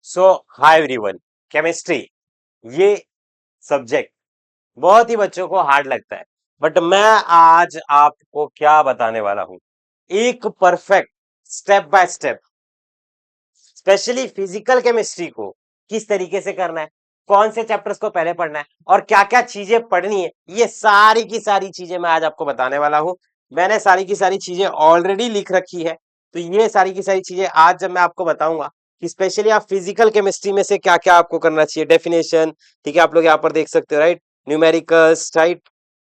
सो hi everyone, chemistry ये subject बहुत ही बच्चों को हार्ड लगता है। बट मैं आज आपको क्या बताने वाला हूं, एक perfect step by step, specially physical chemistry को किस तरीके से करना है, कौन से चैप्टर्स को पहले पढ़ना है और क्या क्या चीजें पढ़नी है, ये सारी की सारी चीजें मैं आज आपको बताने वाला हूं। मैंने सारी की सारी चीजें ऑलरेडी लिख रखी है। तो ये सारी की सारी चीजें आज जब मैं आपको बताऊंगा कि स्पेशली आप फिजिकल केमिस्ट्री में से क्या क्या आपको करना चाहिए, डेफिनेशन, ठीक है, आप लोग यहाँ पर देख सकते हो, right, numericals, right,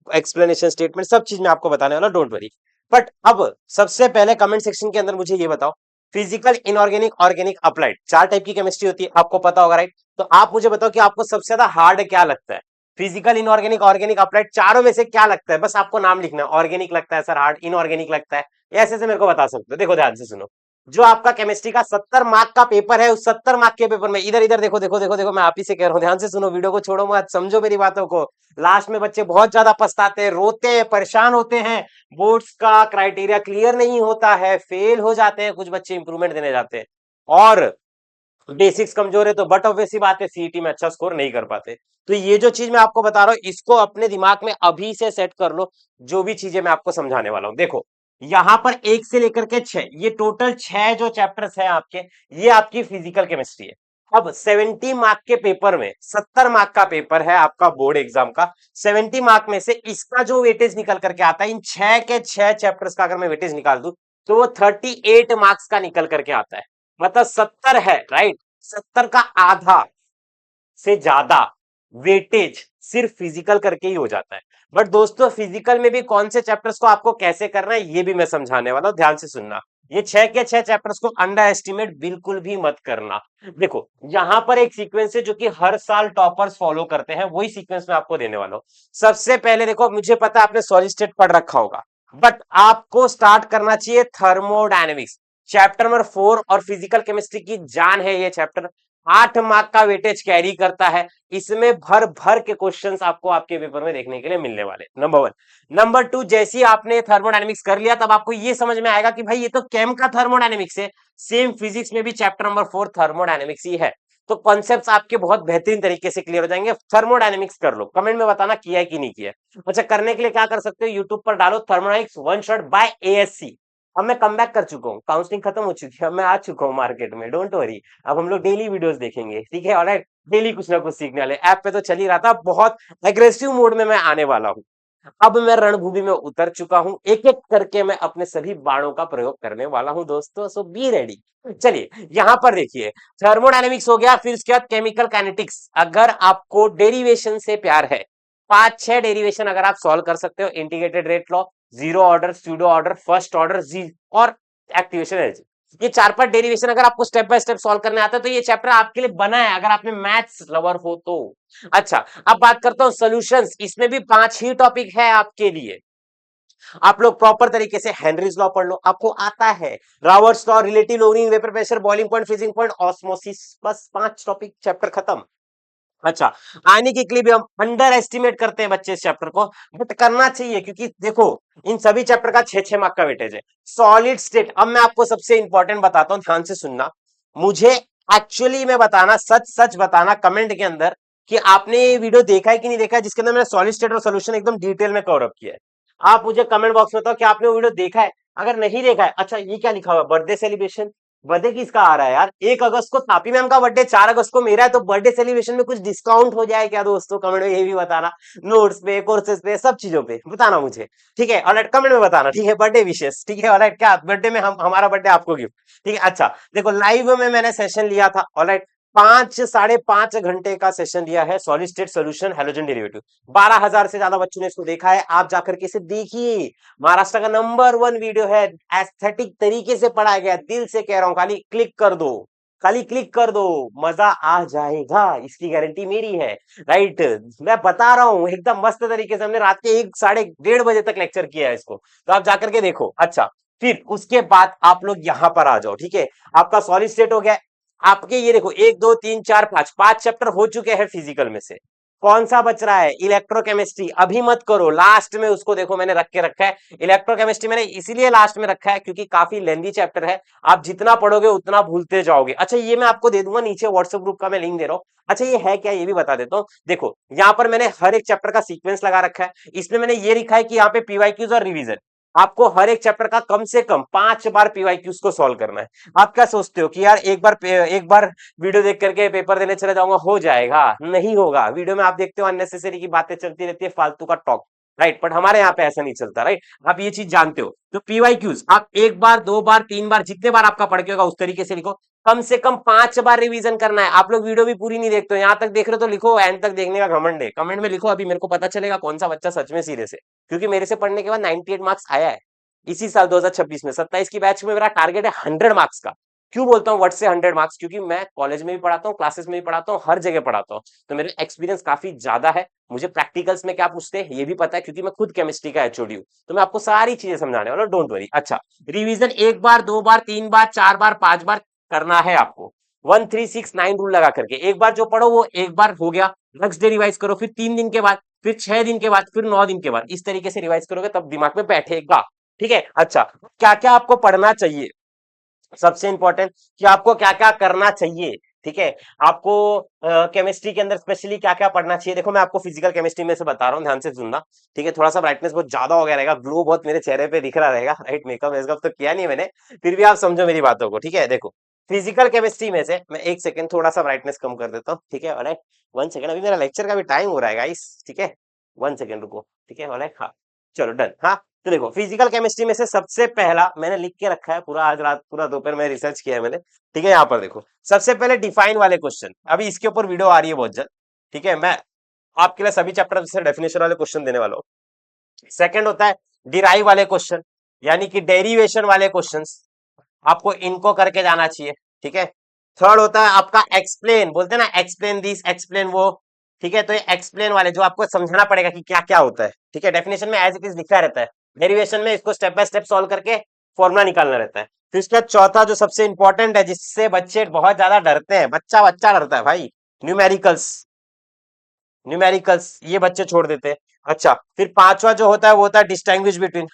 explanation statement, सब चीज मैं आपको बताने वाला, डोंट वरी। बट अब सबसे पहले कमेंट सेक्शन के अंदर मुझे ये बताओ, फिजिकल, इनऑर्गेनिक, ऑर्गेनिक, अप्लाइड, चार टाइप की केमिस्ट्री होती है, आपको पता होगा, राइट। तो आप मुझे बताओ कि आपको सबसे ज्यादा हार्ड क्या लगता है, फिजिकल, इनऑर्गेनिक, ऑर्गेनिक, अप्लाइड, चारों में से क्या लगता है, बस आपको नाम लिखना है। ऑर्गेनिक लगता है सर हार्ड, इनऑर्गेनिक लगता है, ऐसे से मेरे को बता सकते हो। देखो ध्यान से सुनो, जो आपका केमिस्ट्री का 70 मार्क का पेपर है, उस 70 मार्क के पेपर में इधर इधर देखो देखो देखो देखो, मैं आप ही से कह रहा हूँ, ध्यान से सुनो, वीडियो को छोड़ो मत, समझो मेरी बातों को। लास्ट में बच्चे बहुत ज्यादा पछताते हैं, रोते हैं, परेशान होते हैं, बोर्ड्स का क्राइटेरिया क्लियर नहीं होता है, फेल हो जाते हैं, कुछ बच्चे इंप्रूवमेंट देने जाते हैं और बेसिक्स कमजोर है तो बट ऑब्वियस सी बात है सीईटी में अच्छा स्कोर नहीं कर पाते। तो ये जो चीज मैं आपको बता रहा हूं, इसको अपने दिमाग में अभी से सेट कर लो। जो भी चीजें मैं आपको समझाने वाला हूं, देखो यहां पर एक से लेकर के छह, ये टोटल छह जो चैप्टर्स हैं आपके, ये आपकी फिजिकल केमिस्ट्री है। अब 70 मार्क के पेपर में, 70 मार्क का पेपर है आपका बोर्ड एग्जाम का, 70 मार्क में से इसका जो वेटेज निकल करके आता है, इन छह के छह चैप्टर्स का अगर मैं वेटेज निकाल दूं तो वो 38 मार्क्स का निकल करके आता है। मतलब 70 है, राइट, 70 का आधा से ज्यादा वेटेज सिर्फ फिजिकल करके ही हो जाता है। बट दोस्तों फिजिकल में भी कौन से चैप्टर्स को आपको कैसे करना है ये भी मैं समझाने वाला हूं, ध्यान से सुनना। ये छह के छह चैप्टर्स को अंडर एस्टिमेट बिल्कुल भी मत करना। देखो यहां पर एक सीक्वेंस है जो कि हर साल टॉपर्स फॉलो करते हैं, वही सीक्वेंस मैं आपको देने वाला हूं। सबसे पहले देखो, मुझे पता है आपने सॉलिड स्टेट पढ़ रखा होगा, बट आपको स्टार्ट करना चाहिए थर्मोडायनेमिक्स, चैप्टर नंबर 4, और फिजिकल केमिस्ट्री की जान है ये चैप्टर। 8 मार्क का वेटेज कैरी करता है, इसमें भर भर के क्वेश्चंस आपको आपके पेपर में देखने के लिए मिलने वाले, नंबर वन। नंबर टू, जैसे ही आपने थर्मोडायनेमिक्स कर लिया तब आपको ये समझ में आएगा कि भाई ये तो केम का थर्मोडायनेमिक्स है, सेम फिजिक्स में भी चैप्टर नंबर 4 थर्मोडायनेमिक्स ही है। तो कॉन्सेप्ट्स आपके बहुत बेहतरीन तरीके से क्लियर हो जाएंगे। थर्मोडायनेमिक्स कर लो, कमेंट में बताना किया है कि नहीं किया है। अच्छा, करने के लिए क्या कर सकते हो, यूट्यूब पर डालो thermodynamics one shot bye ASC. अब मैं कम बैक कर चुका हूँ, काउंसलिंग खत्म हो चुकी है, अब मैं आ चुका हूँ मार्केट में, डोंट वरी। अब हम लोग डेली वीडियोस देखेंगे, ठीक है, ऑलराइट, डेली कुछ ना कुछ सीखने वाले। ऐप पे तो चल ही रहा था, बहुत एग्रेसिव मोड में मैं आने वाला हूँ। अब मैं रणभूमि में उतर चुका हूं, एक एक करके मैं अपने सभी बाणों का प्रयोग करने वाला हूं दोस्तों, सो बी रेडी। चलिए यहां पर देखिए, थर्मोडायनेमिक्स हो गया, फिर उसके बाद केमिकल काइनेटिक्स। अगर आपको डेरिवेशन से प्यार है, पांच छह डेरिवेशन अगर आप सॉल्व कर सकते हो, integrated rate law, zero order, pseudo order, first order, जी और एक्टिवेशन एनर्जी, ये चार पांच डेरिवेशन अगर आपको स्टेप बाय स्टेप सॉल्व करने आता है तो ये चैप्टर आपके लिए बना है, अगर आप में मैथ्स लवर हो तो। अच्छा, अब बात करता हूं सॉल्यूशंस, इसमें भी पांच ही टॉपिक है आपके लिए। आप लोग प्रॉपर तरीके से हेनरीज लॉ पढ़ लो, आपको आता है, Raoult's law, relative lowering vapour pressure, boiling point, freezing point, osmosis, बस पांच टॉपिक, चैप्टर खत्म। अच्छा, आने के लिए भी हम अंडर एस्टिमेट करते हैं बच्चे इस चैप्टर को, बट करना चाहिए क्योंकि देखो इन सभी चैप्टर का 6-6 मार्क का वेटेज है। सॉलिड स्टेट, अब मैं आपको सबसे इंपॉर्टेंट बताता हूं, ध्यान से सुनना। मुझे एक्चुअली में बताना, सच सच बताना कमेंट के अंदर कि आपने ये वीडियो देखा है कि नहीं देखा है, जिसके अंदर मैंने सॉलिड स्टेट और सोल्यूशन एकदम डिटेल में कवर अप किया है। आप मुझे कमेंट बॉक्स में बताओ कि आपने वो वीडियो देखा है। अगर नहीं देखा है, अच्छा ये क्या लिखा हुआ है, बर्थडे सेलिब्रेशन, बर्थडे किसका आ रहा है यार, 1 अगस्त को तापी मैम का बर्थडे, 4 अगस्त को मेरा है, तो बर्थडे सेलिब्रेशन में कुछ डिस्काउंट हो जाए क्या दोस्तों, कमेंट में ये भी बताना। नोट्स पे, कोर्सेज पे, सब चीजों पे बताना मुझे, ठीक है, ऑलराइट, कमेंट में बताना, ठीक है, बर्थडे विशेष, ठीक है, ऑलराइट, क्या बर्थडे में हम, हमारा बर्थडे आपको गिफ्ट, ठीक है। अच्छा देखो, लाइव में मैंने सेशन लिया था, ऑलराइट, 5-5.5 घंटे का सेशन लिया है, solid state solution halogen derivative, 12,000 से ज्यादा बच्चों ने इसको देखा है, आप जाकर के इसे देखिए। महाराष्ट्र का नंबर 1 वीडियो है, एस्थेटिक तरीके से पढ़ाया गया, दिल से कह रहा हूं, खाली क्लिक कर दो, खाली क्लिक कर दो, मजा आ जाएगा, इसकी गारंटी मेरी है, राइट। मैं बता रहा हूं एकदम मस्त तरीके से, हमने रात के 1-1:30 बजे तक लेक्चर किया है इसको, तो आप जाकर के देखो। अच्छा, फिर उसके बाद आप लोग यहां पर आ जाओ, ठीक है, आपका सॉलिड स्टेट हो गया। आपके ये देखो, 1 2 3 4 5 5 चैप्टर हो चुके हैं फिजिकल में से। कौन सा बच रहा है? इलेक्ट्रोकेमिस्ट्री। अभी मत करो, लास्ट में उसको देखो मैंने रख के रखा है। इलेक्ट्रोकेमिस्ट्री मैंने इसीलिए लास्ट में रखा है क्योंकि काफी लेंदी चैप्टर है, आप जितना पढ़ोगे उतना भूलते जाओगे। अच्छा ये मैं आपको दे दूंगा, नीचे व्हाट्सएप ग्रुप का मैं लिंक दे रहा हूँ। अच्छा ये है क्या ये भी बता देता हूँ। देखो यहाँ पर मैंने हर एक चैप्टर का सीक्वेंस लगा रखा है, इसमें मैंने ये लिखा है कि यहाँ पे पीवाईक्यूज और रिवीजन, आपको हर एक चैप्टर का कम से कम 5 बार पीवाईक्यूज को सॉल्व करना है। आप क्या सोचते हो कि यार एक बार वीडियो देख करके पेपर देने चले जाऊंगा, हो जाएगा? नहीं होगा। वीडियो में आप देखते हो अननेसेसरी की बातें चलती रहती है, फालतू का टॉक, राइट? बट हमारे यहाँ पे ऐसा नहीं चलता, राइट? आप ये चीज जानते हो। तो पीवाईक्यूज आप 1 बार 2 बार 3 बार जितने बार आपका पढ़ के होगा उस तरीके से लिखो। कम से कम 5 बार रिवीजन करना है। आप लोग वीडियो भी पूरी नहीं देखते हो, यहाँ तक देख रहे हो तो लिखो, एंड तक देखने का घमंड है। कमेंट में लिखो, अभी मेरे को पता चलेगा कौन सा बच्चा सच में सीरियस है, क्योंकि मेरे से पढ़ने के बाद 98 मार्क्स आया है इसी साल 2026 में। 27 की बैच में मेरा टारगेट है 100 मार्क्स का। क्यों बोलता हूँ व्हाट से 100 मार्क्स? क्योंकि मैं कॉलेज में भी पढ़ाता हूँ, क्लासेस में भी पढ़ाता हूँ, हर जगह पढ़ाता हूँ, तो मेरा एक्सपीरियंस काफी ज्यादा है। मुझे प्रैक्टिकल्स में क्या पूछते हैं ये भी पता है, क्योंकि मैं खुद केमिस्ट्री का एचओडी हूँ, तो मैं आपको सारी चीजें समझाने वाला, डोंट वरी। अच्छा, रिवीजन 1 बार 2 बार 3 बार 4 बार करना है आपको, 1369 रूल लगा करके। एक बार जो पढ़ो वो एक बार हो गया, नेक्स्ट डे रिवाइज करो, फिर 3 दिन के बाद, फिर 6 दिन के बाद, फिर 9 दिन के बाद, इस तरीके से रिवाइज करोगे तब दिमाग में बैठेगा। ठीक है? अच्छा, क्या क्या आपको पढ़ना चाहिए, सबसे इंपॉर्टेंट कि आपको क्या क्या करना चाहिए। ठीक है? आपको केमिस्ट्री के अंदर स्पेशली क्या क्या पढ़ना चाहिए, देखो मैं आपको फिजिकल केमिस्ट्री में से बता रहा हूँ, ध्यान से सुनना। ठीक है? थोड़ा सा ब्राइटनेस बहुत ज्यादा हो गया रहेगा, ग्लो बहुत मेरे चेहरे पे दिख रहा रहेगा, राइट? मेकअप वेकअप तो किया नहीं मैंने, फिर भी आप समझो मेरी बातों को। ठीक है? देखो फिजिकल केमिस्ट्री में से मैं एक सेकंड थोड़ा सा ब्राइटनेस कम कर देता हूँ। ठीक है? ऑलराइट, 1 सेकंड, अभी मेरा लेक्चर का भी टाइम हो रहा है गाइस। ठीक है? 1 सेकंड रुको। ठीक है? ऑलराइट, हाँ चलो डन। हाँ तो देखो फिजिकल केमिस्ट्री में से सबसे पहला मैंने लिख के रखा है, पूरा आज रात पूरा दोपहर में रिसर्च किया है मैंने। ठीक है? यहाँ पर देखो सबसे पहले डिफाइन वाले क्वेश्चन, अभी इसके ऊपर वीडियो आ रही है बहुत जल्द। ठीक है? मैं आपके लिए सभी चैप्टर से डेफिनेशन वाले क्वेश्चन देने वाला हूँ। सेकंड होता है डिराइव वाले क्वेश्चन, यानी कि डेरिवेशन वाले क्वेश्चंस, आपको इनको करके जाना चाहिए। ठीक है? थर्ड होता है आपका एक्सप्लेन, बोलते हैं ना एक्सप्लेन दिस एक्सप्लेन वो। ठीक है? तो ये एक्सप्लेन वाले जो आपको समझना पड़ेगा कि क्या क्या होता है। ठीक है? डेफिनेशन में एज इट इज लिखा रहता है, डेरिवेशन में इसको स्टेप बाय स्टेप सॉल्व करके फॉर्मूला निकालना रहता है। फिर इसके बाद चौथा जो सबसे इंपॉर्टेंट है, जिससे बच्चे बहुत ज्यादा डरते हैं, बच्चा बच्चा डरता है भाई, न्यूमेरिकल्स। न्यूमेरिकल्स ये बच्चे छोड़ देते हैं। अच्छा, फिर पांचवा जो होता है वो होता है डिस्टिंग्विश बिटवीन।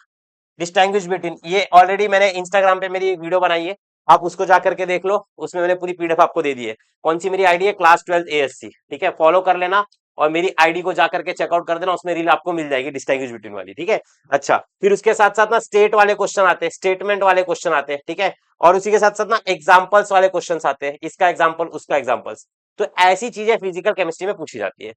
डिस्टिंग्विश बिटवीन ये ऑलरेडी मैंने इंस्टाग्राम पे मेरी एक वीडियो बनाई है, आप उसको जा करके देख लो, उसमें मैंने पूरी पीडीएफ आपको दे दी है। कौन सी मेरी आईडी है? Class 12 ASC. ठीक है? फॉलो कर लेना और मेरी आईडी को जा करके चेकआउट कर देना, उसमें रील आपको मिल जाएगी डिस्टिंग्विश बिटवीन वाली। ठीक है? अच्छा, फिर उसके साथ साथ ना स्टेट वाले क्वेश्चन आते हैं, स्टेटमेंट वाले क्वेश्चन आते हैं। ठीक है? और उसी के साथ साथ ना एग्जाम्पल्स वाले क्वेश्चन आते हैं, इसका एग्जाम्पल उसका एग्जाम्पल्स। तो ऐसी चीजें फिजिकल केमिस्ट्री में पूछी जाती है।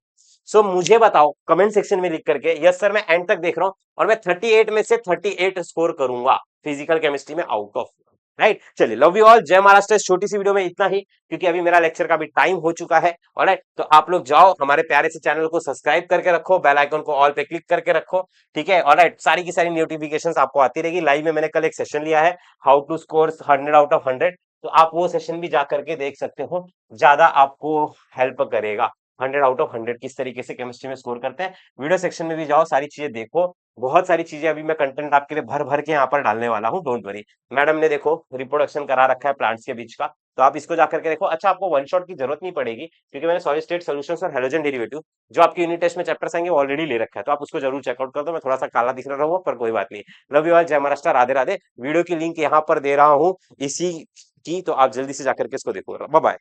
सो मुझे बताओ कमेंट सेक्शन में लिख करके, यस सर मैं एंड तक देख रहा हूं और मैं 38 में से 38 स्कोर करूंगा फिजिकल केमिस्ट्री में आउट ऑफ। राइट? चलिए, लव यू ऑल, जय महाराष्ट्र। इस छोटी सी वीडियो में इतना ही, क्योंकि अभी मेरा लेक्चर का भी टाइम हो चुका है। ऑलराइट, तो आप लोग जाओ हमारे प्यारे से चैनल को सब्सक्राइब करके रखो, बेल आइकन को ऑल पे क्लिक करके रखो। ठीक है? ऑलराइट, सारी की सारी नोटिफिकेशंस आपको आती रहेगी। लाइव में मैंने कल एक सेशन लिया है, how to score 100 out of 100, तो आप वो सेशन भी जा करके देख सकते हो, ज्यादा आपको हेल्प करेगा। 100 आउट ऑफ 100 किस तरीके से केमिस्ट्री में स्कोर करते हैं, वीडियो सेक्शन में भी जाओ, सारी चीजें देखो। बहुत सारी चीजें अभी मैं कंटेंट आपके लिए भर भर के यहाँ पर डालने वाला हूँ, डोंट वरी। मैडम ने देखो रिप्रोडक्शन करा रखा है प्लांट्स के बीच का, तो आप इसको जाकर के देखो। अच्छा, आपको वन शॉट की जरूरत नहीं पड़ेगी, क्योंकि मैंने सॉलिड स्टेट सॉल्यूशंस और हेलोजन डेरिवेटिव जो आपकी यूनिट टेस्ट में चैप्टर्स आएंगे ऑलरेडी ले रखा है, तो आप उसको जरूर चेकआउट कर दो। मैं थोड़ा सा काला दिख रहा हूँ पर कोई बात नहीं। लव यू ऑल, जय महाराष्ट्र, राधे राधे। वीडियो की लिंक यहाँ पर दे रहा हूँ इसी की, तो आप जल्दी से जाकर के इसको देखो। Bye bye.